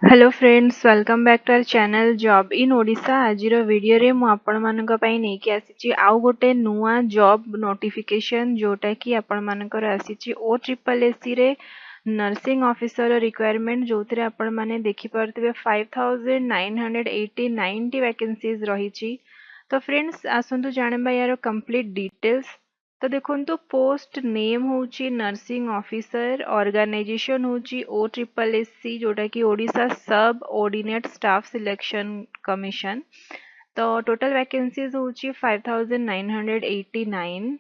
Hello friends, welcome back to our channel job in Odisha. आज video रे मु आपण मानक पई नै कि आसीची आउ गोटे नुआ जॉब नोटिफिकेशन जोटा कि आपण मानकर आसीची OSSSC रे नर्सिंग ऑफिसर रिक्वायरमेंट जोथिरे आपण माने देखि परथिबे 5980 वैकेंसीज रहिची। तो फ्रेंड्स आसंतु जानिबा यार कंप्लीट डिटेल्स। तो देखो पोस्ट नेम होची नर्सिंग ऑफिसर, ऑर्गेनाइजेशन होची OSSSC जोटा कि ओडिशा सब ऑर्डिनेट स्टाफ सिलेक्शन कमीशन। तो टोटल वैकेंसीज होची 5989।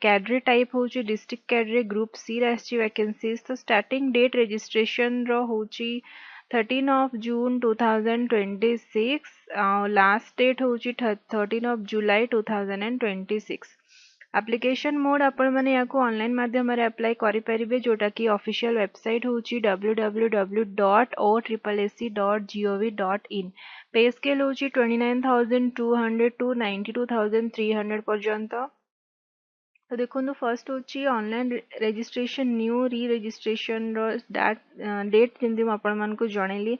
कैडरे टाइप होची डिस्ट्रिक्ट कैडरे ग्रुप सी राशि वैकेंसीज। तो स्टार्टिंग डेट रजिस्ट्रेशन रो होची 13 ऑफ जून 2026। लास्ट डेट होची 13 ऑफ जुलाई 2026। एप्लिकेशन मोड आपण माने याको ऑनलाइन माध्यम रे अप्लाई करि परिबे जोटा कि ऑफिशियल वेबसाइट होची www.ossssc.gov.in। पे स्केल होची 29,200 टू 92,300 पर्यंत। तो देखो फर्स्ट होची online registration new re registration रो डेट जेंति आपण मान को जणेली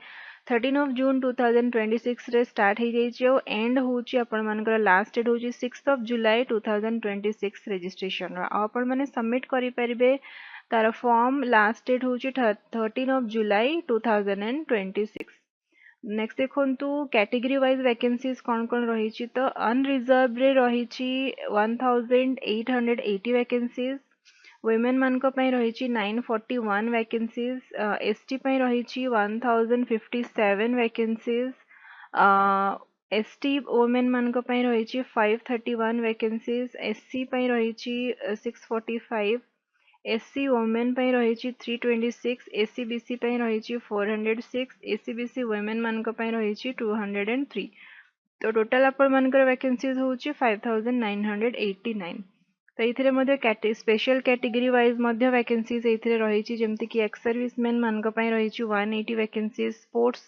13 ऑफ जून 2026 रे स्टार्ट हो जाइए और एंड होची आपण मानकर लास्ट डेट होची 6 ऑफ जुलाई 2026 रजिस्ट्रेशन आपण माने सबमिट करि परिबे। तार फॉर्म लास्ट डेट होची 13 ऑफ जुलाई 2026। नेक्स्ट देखंतु कैटेगरी वाइज वैकेंसीज कौन कौन रही। तो अनरिजर्व रे रही 1880 वैकेंसीज। वुमेन मानक पई रही 941 वैकेंसीज। एसटी पई रही 1057 वैकेंसीज। एसटी वुमेन मानक पई रही 531 वैकेंसीज। एससी पई रही 645। एससी वुमेन पई रही 326। एससी बीसी पई रही 406। एससी बीसी वुमेन मानक पई रही 203। तो टोटल आपण मानकर वैकेंसीज होची 5989। तो इथिरे मध्ये स्पेशल कैटेगरी वाइज मध्ये वैकेंसीज इथिरे रही जेमति कि एक्स सर्विसमैन मानक पई रही 180 वैकेंसीज। स्पोर्ट्स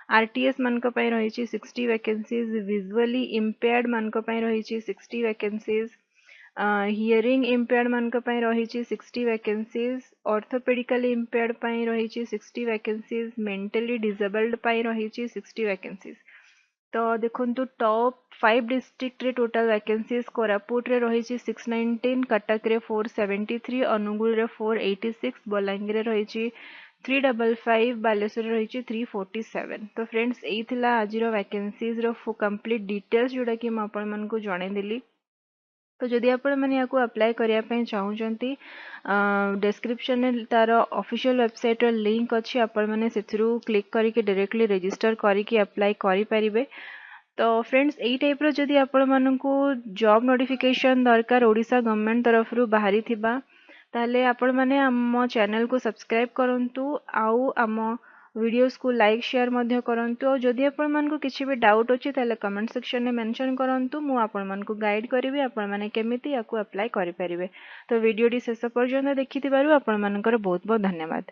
आरटीएस मानक पई रही 60 वैकेंसीज। विजुअली इंपेयर्ड मानक पई रही 60 वैकेंसीज। हियरिंग इंपेयर्ड मानक पई रही 60 वैकेंसीज। ऑर्थोपेडिकली इंपेयर्ड पई रही 60 वैकेंसीज। मेंटली डिसेबल्ड पई रही 60 वैकेंसीज। तो देखो टॉप 5 डिस्ट्रिक्ट रे टोटल वैकेंसीज कोरापुट रे रही 619। कटक रे 473। अनुगुल रे 486। बलांगीर रे रही 355। बालेश्वर रही 347। तो फ्रेंड्स यही थिला आज वैकेंसीज रो कंप्लीट डिटेल्स जोड़ा कि आपण मन को जणे देली। तो जदि आपण माने याको अप्लाई करिया पय चाहउचंती डिस्क्रिप्शन में तार ऑफिशियल वेबसाइट रो लिंक अछि। आपण माने सेथरु क्लिक करिके डायरेक्टली रजिस्टर करिके अप्लाई करि परिबे। तो फ्रेंड्स यही टाइप रो जदि आपण मानकु जॉब नोटिफिकेशन दरकार ओडिशा गवर्नमेंट तरफ रु बाहरी थिबा ताले आपण माने हम चैनल को सब्सक्राइब करंतु आउ हम वीडियोस को लाइक शेयर मध्य करंतु। और जदि आपण मानकु किछि भी डाउट अछि ताले कमेंट सेक्शन में मेंशन करंतु। मु आपण मानकु गाइड करिवे आपण माने केमिति याकु अप्लाई करि परिबे। तो वीडियो डी शेष पर्यंत देखिथिबारु आपण मानकर बहुत बहुत धन्यवाद।